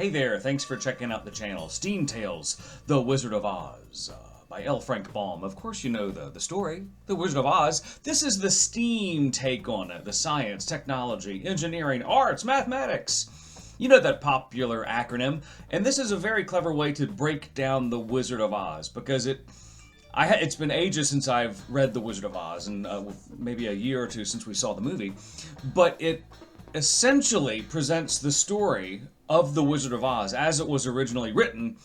Hey there, thanks for checking out the channel. Steam Tales, The Wizard of Oz, by L. Frank Baum. Of course you know the story, The Wizard of Oz. This is the STEAM take on it, the science, technology, engineering, arts, mathematics. You know that popular acronym, and this is a very clever way to break down The Wizard of Oz, because it's been ages since I've read The Wizard of Oz, and maybe a year or two since we saw the movie, but it essentially presents the story of The Wizard of Oz as it was originally written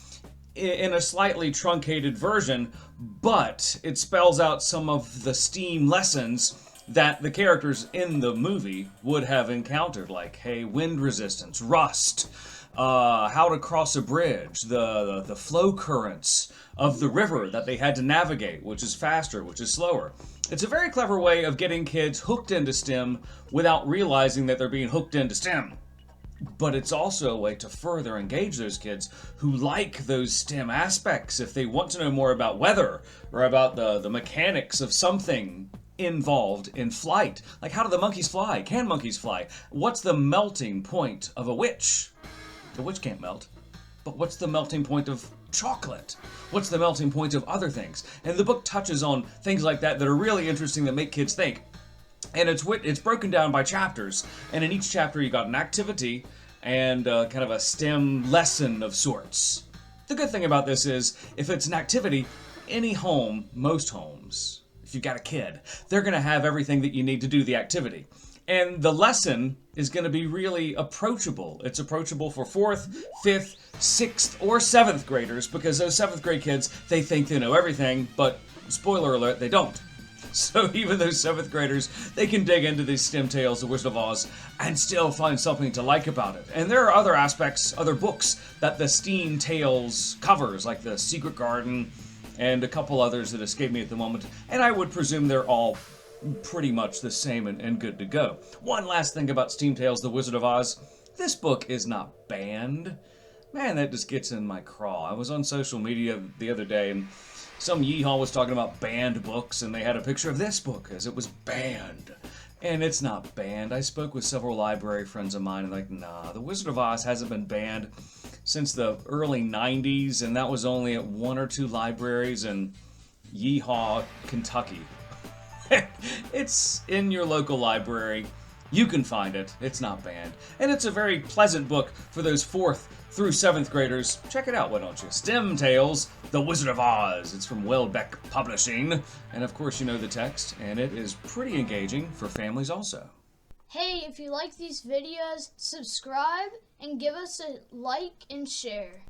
in a slightly truncated version, but it spells out some of the STEAM lessons that the characters in the movie would have encountered, like, hey, wind resistance, rust, how to cross a bridge, the flow currents of the river that they had to navigate, which is faster, which is slower. It's a very clever way of getting kids hooked into STEM without realizing that they're being hooked into STEM. But it's also a way to further engage those kids who like those STEM aspects. If they want to know more about weather or about the mechanics of something involved in flight, like how do the monkeys fly? Can monkeys fly? What's the melting point of a witch? The witch can't melt. But what's the melting point of chocolate? What's the melting point of other things? And the book touches on things like that that are really interesting, that make kids think. And it's broken down by chapters, and in each chapter you got an activity and kind of a STEM lesson of sorts. The good thing about this is, if it's an activity, any home, most homes, if you've got a kid, they're going to have everything that you need to do the activity. And the lesson is going to be really approachable. It's approachable for 4th, 5th, 6th, or 7th graders, because those 7th grade kids, they think they know everything, but spoiler alert, they don't. So even those 7th graders, they can dig into these STEM tales, The Wizard of Oz, and still find something to like about it. And there are other aspects, other books that the STEAM tales covers, like The Secret Garden, and a couple others that escape me at the moment. And I would presume they're all pretty much the same and good to go. One last thing about STEAM Tales, The Wizard of Oz. This book is not banned. Man, that just gets in my craw. I was on social media the other day, and some yeehaw was talking about banned books, and they had a picture of this book as it was banned. And it's not banned. I spoke with several library friends of mine, and like, nah, The Wizard of Oz hasn't been banned since the early 90s, and that was only at 1 or 2 libraries in Yeehaw, Kentucky. It's in your local library. You can find it. It's not banned. And it's a very pleasant book for those 4th through 7th graders. Check it out, why don't you? STEM Tales, The Wizard of Oz. It's from Welbeck Publishing. And of course you know the text, and it is pretty engaging for families also. Hey, if you like these videos, subscribe and give us a like and share.